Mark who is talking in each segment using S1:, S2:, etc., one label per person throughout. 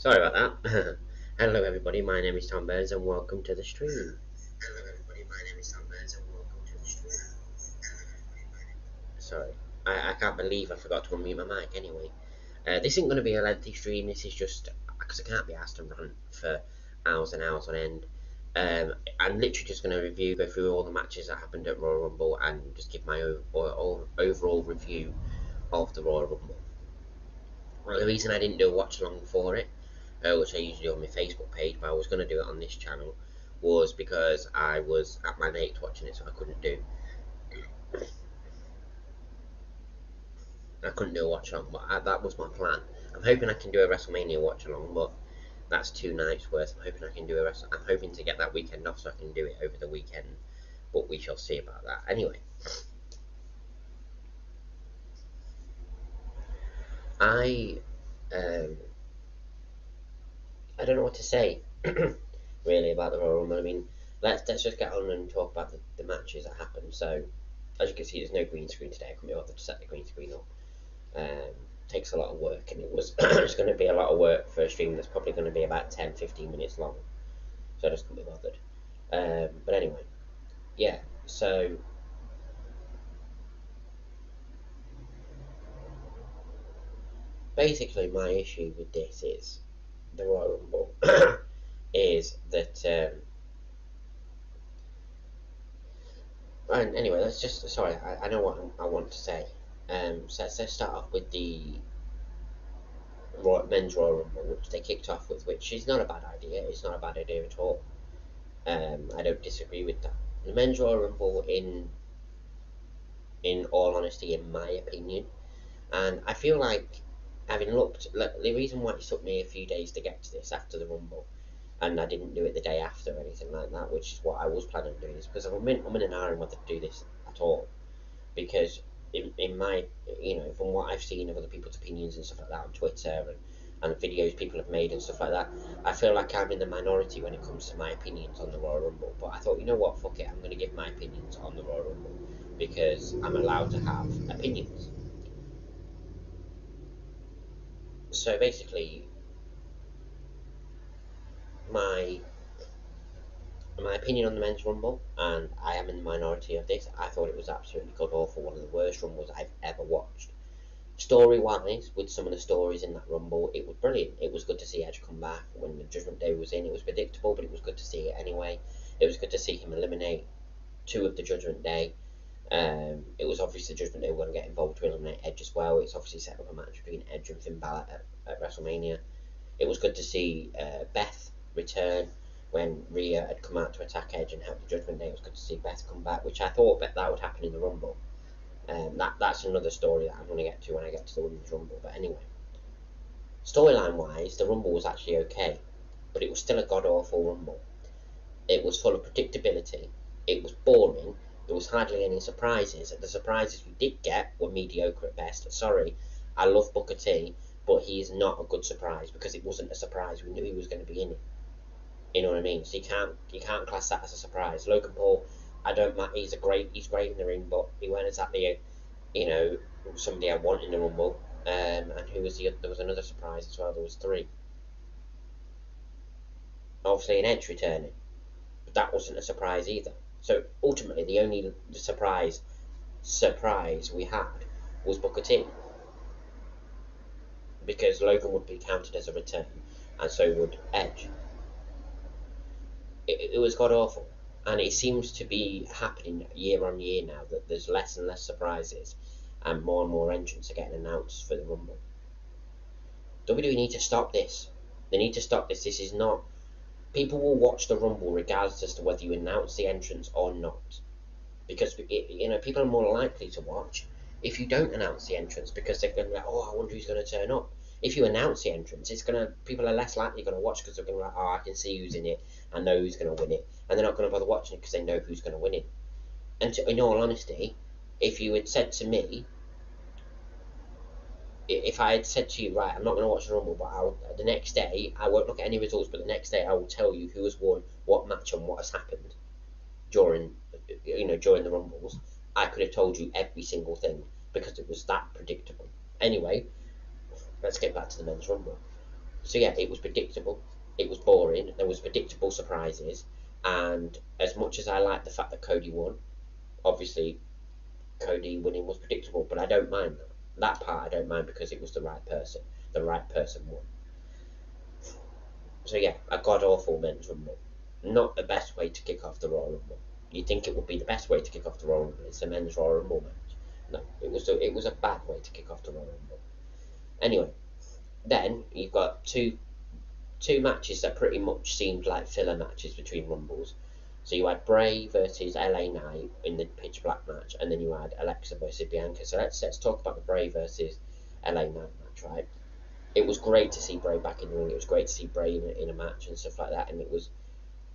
S1: Sorry about that. Hello, everybody. My name is Tom Burns, and welcome to the stream. Sorry, I can't believe I forgot to unmute my mic. Anyway, this isn't going to be a lengthy stream. This is just because I can't be asked to run for hours and hours on end. I'm literally just going to go through all the matches that happened at Royal Rumble, and just give my overall review of the Royal Rumble. Well, the reason I didn't do a watch along for it, which I usually do on my Facebook page, but I was going to do it on this channel, was because I was at my mate's watching it, so I couldn't do a watch along. But that was my plan. I'm hoping I can do a WrestleMania watch along, but that's 2 nights worth. I'm hoping I can do I'm hoping to get that weekend off so I can do it over the weekend, but we shall see about that. Anyway, I um, I don't know what to say really about the Royal Rumble. I mean, let's just get on and talk about the matches that happened. So, as you can see, there's no green screen today. I couldn't be bothered to set the green screen up. Takes a lot of work, and it was it's going to be a lot of work for a stream that's probably going to be about 10-15 minutes long. So I just couldn't be bothered. But anyway, yeah. So basically, my issue with this is the Royal Rumble is that. And anyway, let's just sorry. I know what I want to say. So let's start off with the men's Royal Rumble, which they kicked off with, which is not a bad idea. It's not a bad idea at all. I don't disagree with that. The men's Royal Rumble, in all honesty, in my opinion, and I feel like having looked, the reason why it took me a few days to get to this after the Rumble, and I didn't do it the day after or anything like that, which is what I was planning on doing, is because I'm in an iron whether to do this at all, because in my, from what I've seen of other people's opinions and stuff like that on Twitter and videos people have made and stuff like that, I feel like I'm in the minority when it comes to my opinions on the Royal Rumble. But I thought, you know what, fuck it, I'm going to give my opinions on the Royal Rumble because I'm allowed to have opinions. So basically, my my opinion on the men's rumble, and I am in the minority of this, I thought it was absolutely god awful, one of the worst rumbles I've ever watched. Story wise, with some of the stories in that rumble, it was brilliant. It was good to see Edge come back when the Judgment Day was in. It was predictable, but it was good to see it anyway. It was good to see him eliminate two of the Judgment Day. It was obvious the Judgment Day were going to get involved to eliminate Edge as well. It's obviously set up a match between Edge and Finn Balor at WrestleMania. It was good to see Beth return when Rhea had come out to attack Edge and help the Judgment Day. It was good to see Beth come back, which I thought that would happen in the Rumble. That's another story that I'm going to get to when I get to the Women's Rumble. But anyway, storyline wise, the Rumble was actually okay, but it was still a god awful Rumble. It was full of predictability. It was boring. There was hardly any surprises. The surprises we did get were mediocre at best. Sorry, I love Booker T, but he is not a good surprise because it wasn't a surprise. We knew he was going to be in it. You know what I mean? So you can't class that as a surprise. Logan Paul, I don't mind. He's great in the ring, but he weren't exactly somebody I want in the Rumble. And who was there was another surprise as well. There was three. Obviously, an Edge returning, but that wasn't a surprise either. So ultimately, the only surprise we had was Booker T, because Logan would be counted as a return, and so would Edge. It was god awful, and it seems to be happening year on year now that there's less and less surprises, and more entrants are getting announced for the Rumble. WWE need to stop this. They need to stop this. This is not. People will watch the Rumble regardless as to whether you announce the entrance or not, because people are more likely to watch if you don't announce the entrance, because they're going to be like, oh, I wonder who's going to turn up. If you announce the entrance, people are less likely going to watch because they're going to be like, oh, I can see who's in it, I know who's going to win it, and they're not going to bother watching it because they know who's going to win it. And in all honesty, if you had said to me, if I had said to you, right, I'm not going to watch the Rumble, but the next day, I won't look at any results, but the next day I will tell you who has won, what match, and what has happened during the Rumbles, I could have told you every single thing because it was that predictable. Anyway, let's get back to the men's Rumble. So yeah, it was predictable. It was boring. There was predictable surprises, and as much as I like the fact that Cody won, obviously Cody winning was predictable, but I don't mind that. That part I don't mind because it was the right person. The right person won. So yeah, a god awful men's rumble. Not the best way to kick off the Royal Rumble. You think it would be the best way to kick off the Royal Rumble? It's a men's Royal Rumble match. No, it was a bad way to kick off the Royal Rumble. Anyway, then you've got two matches that pretty much seemed like filler matches between Rumbles. So you had Bray versus LA Knight in the pitch black match, and then you had Alexa versus Bianca. So let's talk about the Bray versus LA Knight match, right? It was great to see Bray back in the ring. It was great to see Bray in a match and stuff like that. And it was,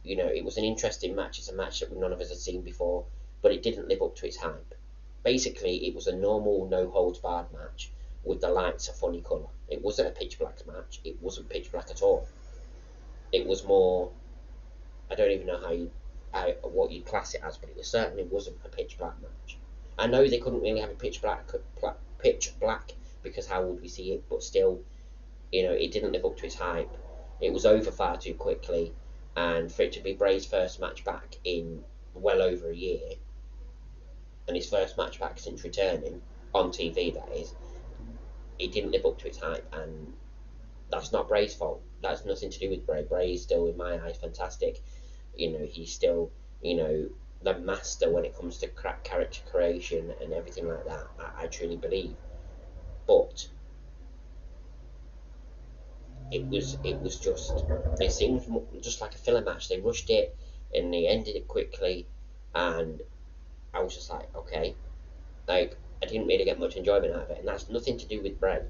S1: it was an interesting match. It's a match that none of us had seen before, but it didn't live up to its hype. Basically, it was a normal no holds barred match with the lights a funny colour. It wasn't a pitch black match. It wasn't pitch black at all. It was more. I don't even know what you class it as, but it certainly wasn't a pitch black match. I know they couldn't really have a pitch black because how would we see it? But still, it didn't live up to its hype. It was over far too quickly, and for it to be Bray's first match back in well over a year, and his first match back since returning on TV, that is, it didn't live up to its hype, and that's not Bray's fault. That's nothing to do with Bray. Bray is still, in my eyes, fantastic. He's still, the master when it comes to character creation and everything like that. I truly believe. But it seemed just like a filler match. They rushed it and they ended it quickly, and I was just like, okay, like I didn't really get much enjoyment out of it, and that's nothing to do with Bray.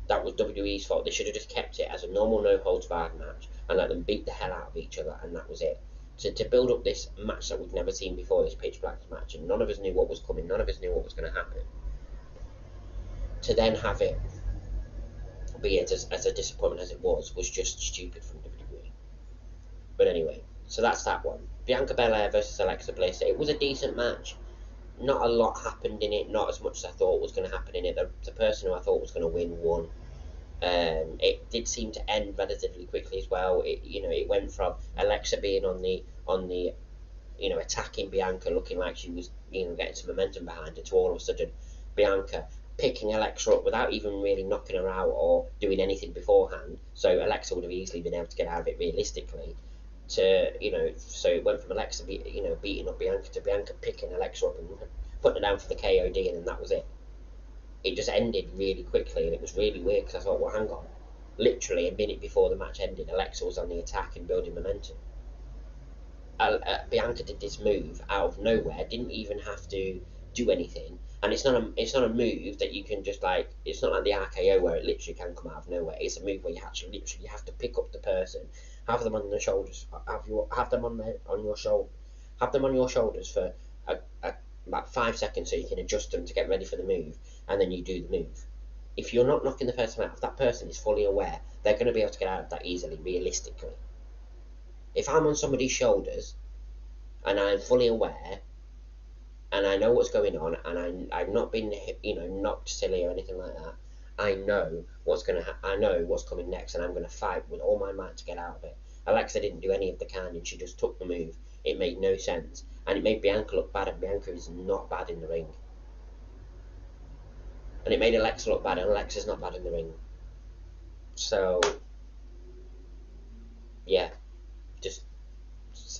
S1: That was WWE's fault. They should have just kept it as a normal no holds barred match and let them beat the hell out of each other, and that was it. To build up this match that we've never seen before, this pitch black match, and none of us knew what was coming, none of us knew what was going to happen. To then have it be it as a disappointment as it was just stupid from WWE. But anyway, so that's that one. Bianca Belair versus Alexa Bliss. It was a decent match. Not a lot happened in it, not as much as I thought was going to happen in it. The person who I thought was going to win won. It did seem to end relatively quickly as well. It went from Alexa being on the attacking Bianca, looking like she was getting some momentum behind her, to all of a sudden Bianca picking Alexa up without even really knocking her out or doing anything beforehand. So Alexa would have easily been able to get out of it realistically. So it went from Alexa beating up Bianca to Bianca picking Alexa up and putting her down for the KOD, and then that was it. It just ended really quickly, and it was really weird because I thought, well, hang on. Literally a minute before the match ended, Alexa was on the attack and building momentum. Bianca did this move out of nowhere, didn't even have to do anything, and it's not a move that you can just like. It's not like the RKO where it literally can come out of nowhere. It's a move where you actually literally have to pick up the person, have them on the shoulders, have them on your shoulder, have them on your shoulders for about 5 seconds so you can adjust them to get ready for the move, and then you do the move. If you're not knocking the person out, if that person is fully aware, they're going to be able to get out of that easily, realistically. If I'm on somebody's shoulders and I'm fully aware and I know what's going on and I've not been knocked silly or anything like that, I know I know what's coming next, and I'm going to fight with all my might to get out of it. Alexa didn't do any of the kind, and she just took the move. It made no sense, and it made Bianca look bad, and Bianca is not bad in the ring. And it made Alexa look bad, and Alexa's not bad in the ring. So yeah,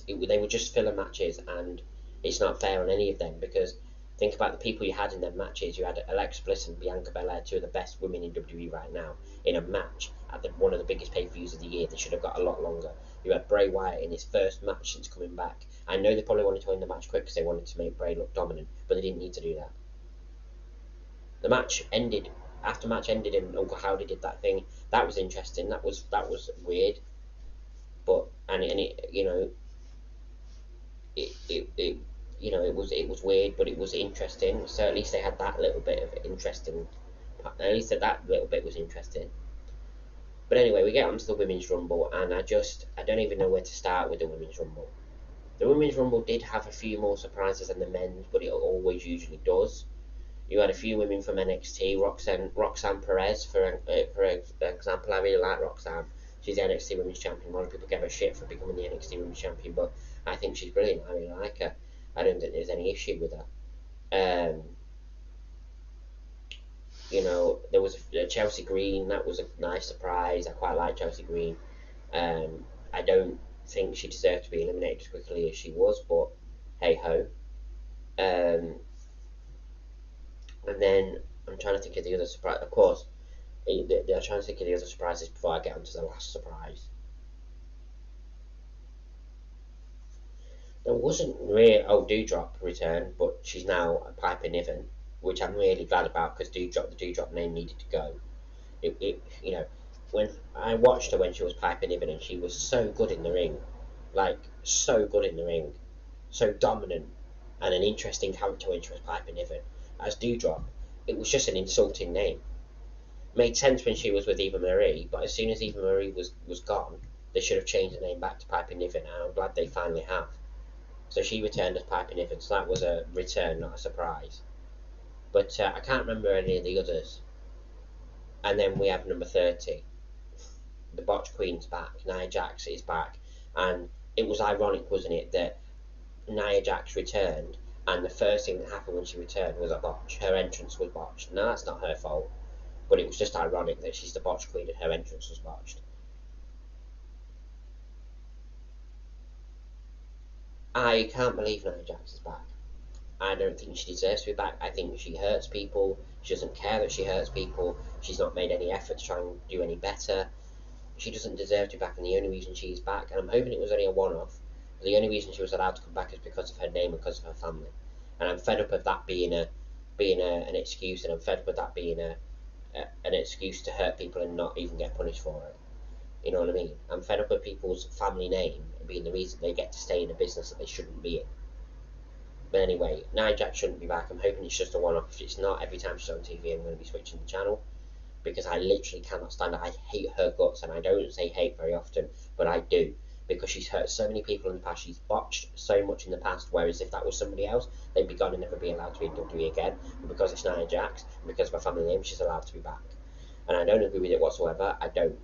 S1: they were just filler matches, and it's not fair on any of them, because think about the people you had in them matches. You had Alexa Bliss and Bianca Belair, two of the best women in WWE right now, in a match at one of the biggest pay-per-views of the year. They should have got a lot longer. You had Bray Wyatt in his first match since coming back. I know they probably wanted to win the match quick because they wanted to make Bray look dominant, but they didn't need to do that. The match ended. After match ended and Uncle Howdy did that thing. That was interesting. That was weird. But and it it was weird, but it was interesting. So at least they had that little bit of interesting. At least that little bit was interesting. But anyway, we get onto the Women's Rumble, and I don't even know where to start with the Women's Rumble. The Women's Rumble did have a few more surprises than the men's, but it always usually does. You had a few women from NXT, Roxanne Perez, for example. I really like Roxanne. She's the NXT Women's Champion. A lot of people give her shit for becoming the NXT Women's Champion, but I think she's brilliant. I really like her. I don't think there's any issue with her. You know, there was Chelsea Green. That was a nice surprise. I quite like Chelsea Green. I don't think she deserved to be eliminated as quickly as she was, but hey ho. And then I'm trying to think of the other surprise. Of course, I'm trying to think of the other surprises before I get onto the last surprise. There wasn't really. Oh, Doudrop returned, but she's now a Piper Niven, which I'm really glad about because the Doudrop name needed to go. You know, when I watched her when she was Piper Niven and she was so good in the ring, like so good in the ring, so dominant, and an interesting character when she was Piper Niven. As Doudrop, it was just an insulting name. Made sense when she was with Eva Marie, but as soon as Eva Marie was gone, they should have changed the name back to Piper Niven, and I'm glad they finally have. So she returned as Piper Niven, so that was a return, not a surprise. But I can't remember any of the others. And then we have number 30. The Botch Queen's back. Nia Jax is back. And it was ironic, wasn't it, that Nia Jax returned, and the first thing that happened when she returned was a botch. Her entrance was botched. Now, that's not her fault, but it was just ironic that she's the Botch Queen and her entrance was botched. I can't believe Nia Jax is back. I don't think she deserves to be back. I think she hurts people. She doesn't care that she hurts people. She's not made any effort to try and do any better. She doesn't deserve to be back, and the only reason she's back, and I'm hoping it was only a one-off, the only reason she was allowed to come back is because of her name and because of her family. And I'm fed up of that being an excuse, and I'm fed up with that being an excuse to hurt people and not even get punished for it. You know what I mean? I'm fed up with people's family name being the reason they get to stay in a business that they shouldn't be in. But anyway, Nia Jax shouldn't be back. I'm hoping it's just a one-off. If it's not, every time she's on TV, I'm going to be switching the channel because I literally cannot stand her. I hate her guts, and I don't say hate very often, but I do, because she's hurt so many people in the past. She's botched so much in the past, whereas if that was somebody else, they'd be gone and never be allowed to be in WWE again. But because it's Nia Jax, and because of her family name, she's allowed to be back. And I don't agree with it whatsoever. I don't.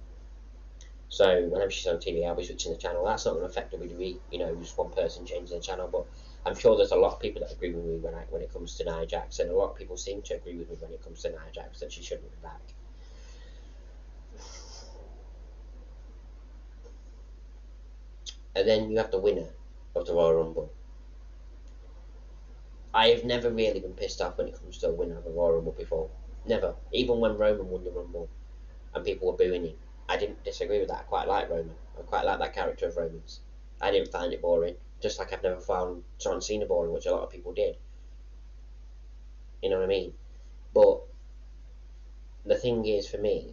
S1: So whenever she's on TV, I'll be switching the channel. That's not going to affect WWE, you know, just one person changing the channel, but I'm sure there's a lot of people that agree with me when it comes to Nia Jax, and a lot of people seem to agree with me when it comes to Nia Jax, that she shouldn't be back. And then you have the winner of the Royal Rumble. I have never really been pissed off when it comes to a winner of a Royal Rumble before. Never. Even when Roman won the Rumble and people were booing him, I didn't disagree with that. I quite like Roman. I quite like that character of Roman's. I didn't find it boring. Just like I've never found John Cena boring, which a lot of people did. You know what I mean? But the thing is, for me,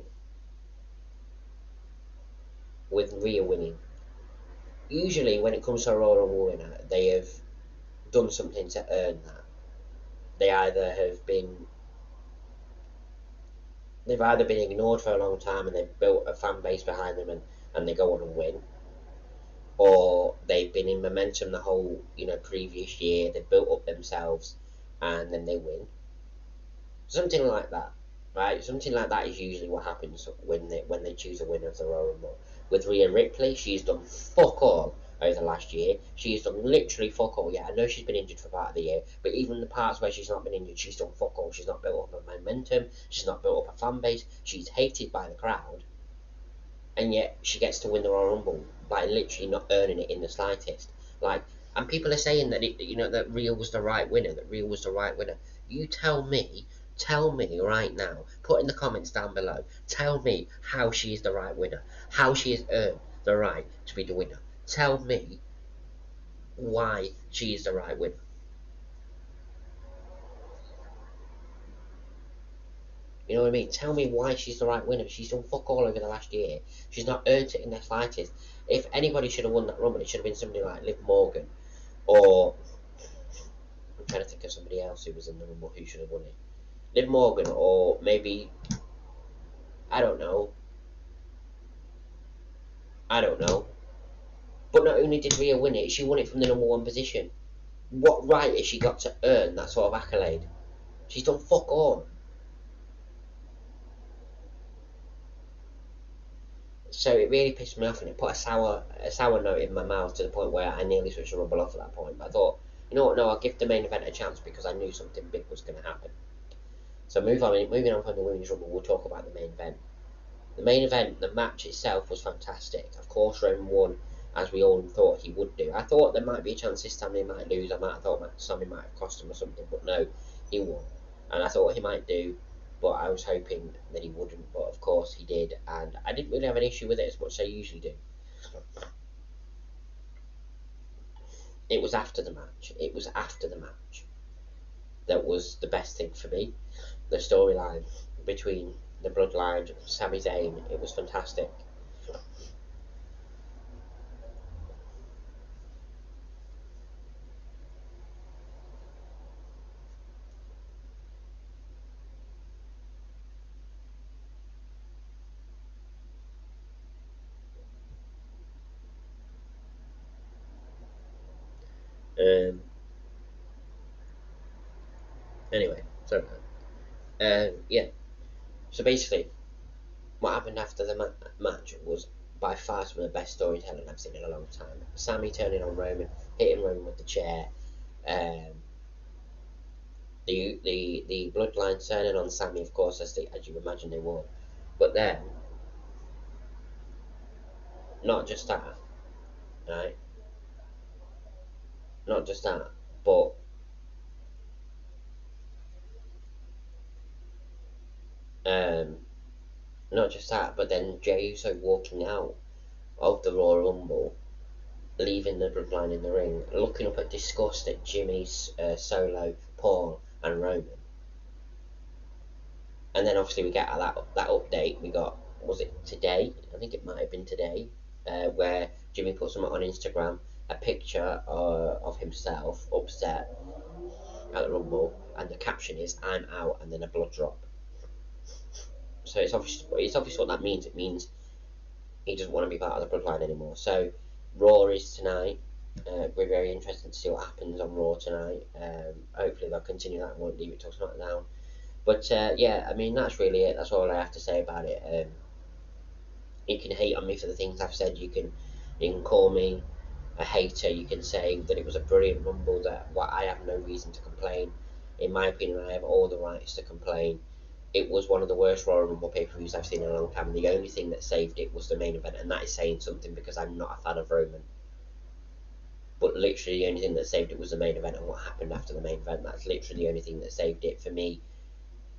S1: with Rhea winning, usually when it comes to a Royal Rumble winner, they have done something to earn that. They've either been ignored for a long time and they've built a fan base behind them and they go on and win, or they've been in momentum the whole previous year. They've built up themselves and then they win. Something like that, right? Something like that is usually what happens when they choose a winner of the Royal Rumble. With Rhea Ripley, she's done fuck all over the last year. She's done literally fuck all. Yeah, I know she's been injured for part of the year, but even the parts where she's not been injured, she's done fuck all. She's not built up a momentum. She's not built up a fan base. She's hated by the crowd, and yet she gets to win the Royal Rumble by literally not earning it in the slightest. And people are saying that that Rhea was the right winner. That Rhea was the right winner. You tell me right now, put in the comments down below, tell me how she is the right winner, how she has earned the right to be the winner. Tell me why she is the right winner. You know what I mean? Tell me why she's the right winner. She's done fuck all over the last year. She's not earned it in the slightest. If anybody should have won that Rumble, it should have been somebody like Liv Morgan, or I'm trying to think of somebody else who was in the Rumble who should have won it. Liv Morgan, or maybe, I don't know. But not only did Rhea win it, she won it from the number one position. What right has she got to earn that sort of accolade? She's done fuck all. So it really pissed me off, and it put a sour note in my mouth to the point where I nearly switched the Rumble off at that point. But I thought, you know what? No, I'll give the main event a chance because I knew something big was going to happen. So moving on from the Women's Rumble, we'll talk about the main event. The main event, the match itself was fantastic. Of course, Roman won, as we all thought he would do. I thought there might be a chance this time he might lose. I might have thought something might have cost him or something, but no, he won. And I thought he might do, but I was hoping that he wouldn't. But of course he did, and I didn't really have an issue with it as much as I usually do. It was after the match. It was after the match that was the best thing for me. The storyline between the Bloodline, Sami Zayn, it was fantastic. Um, anyway, sorry. Yeah. So basically, what happened after the match was by far some of the best storytelling I've seen in a long time. Sammy turning on Roman, hitting Roman with the chair. Um, the Bloodline turning on Sammy, of course, as you imagine they would. But then, not just that, right? Not just that, but um, not just that, but then Jey Uso walking out of the Royal Rumble, leaving the Bloodline in the ring, looking up at disgust at Jimmy, Solo, Paul, and Roman. And then obviously we get that update. We got, was it today? I think it might have been today, where Jimmy put something on Instagram, a picture of himself upset at the Rumble, and the caption is "I'm out," and then a blood drop. So it's obvious what that means. It means he doesn't want to be part of the Bloodline anymore. So Raw is tonight. We're very interested to see what happens on Raw tonight. Hopefully they'll continue that and won't leave it till SmackDown. But yeah, I mean that's really it. That's all I have to say about it. You can hate on me for the things I've said. You can call me a hater. You can say that it was a brilliant Rumble. That what I have no reason to complain. In my opinion, I have all the rights to complain. It was one of the worst Royal Rumble pay-per-views I've seen in a long time. And the only thing that saved it was the main event, and that is saying something because I'm not a fan of Roman. But literally, the only thing that saved it was the main event and what happened after the main event. That's literally the only thing that saved it for me.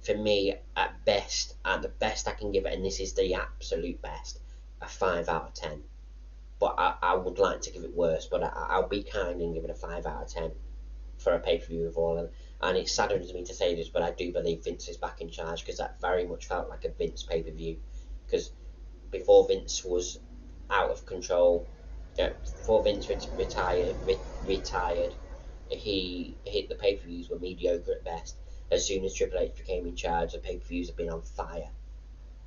S1: For me, at the best I can give it, and this is the absolute best, a 5 out of 10. But I would like to give it worse, but I'll be kind and give it a 5 out of 10 for a pay per view of all. And it saddens me to say this, but I do believe Vince is back in charge because that very much felt like a Vince pay per view. Because before Vince was out of control, before Vince retired, he hit the pay per views were mediocre at best. As soon as Triple H became in charge, the pay per views have been on fire,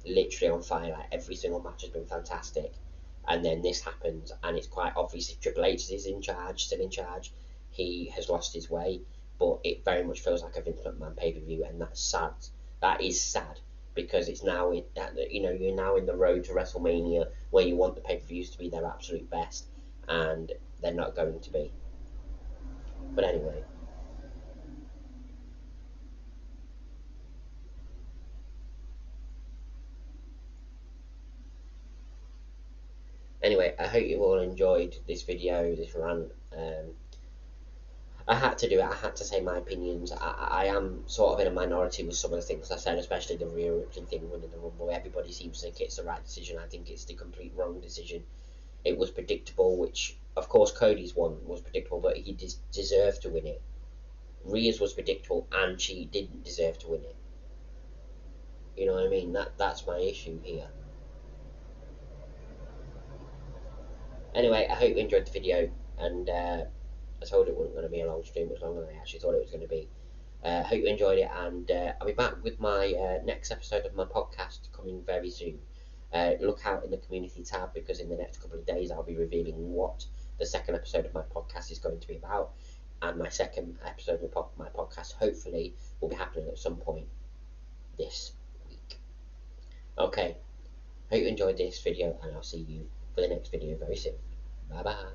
S1: literally on fire. Like every single match has been fantastic, and then this happens, and it's quite obvious if Triple H is in charge, still in charge, he has lost his way. But it very much feels like a Vince McMahon pay per view, and that's sad. That is sad because it's now you're now in the road to WrestleMania where you want the pay per views to be their absolute best, and they're not going to be. But anyway, I hope you all enjoyed this video, this rant. I had to do it. I had to say my opinions. I am sort of in a minority with some of the things I said, especially the Rhea Ripley thing winning the Rumble. Everybody seems to think it's the right decision. I think it's the complete wrong decision. It was predictable, which of course Cody's one was predictable, but he deserved to win it. Rhea's was predictable, and she didn't deserve to win it. You know what I mean? That's my issue here. Anyway, I hope you enjoyed the video, and I told it wasn't going to be a long stream. It was longer than I actually thought it was going to be. Hope you enjoyed it, and I'll be back with my next episode of my podcast coming very soon. Look out in the community tab because in the next couple of days I'll be revealing what the second episode of my podcast is going to be about. and my second episode of my podcast hopefully will be happening at some point this week. Okay, hope you enjoyed this video, and I'll see you for the next video very soon. Bye bye.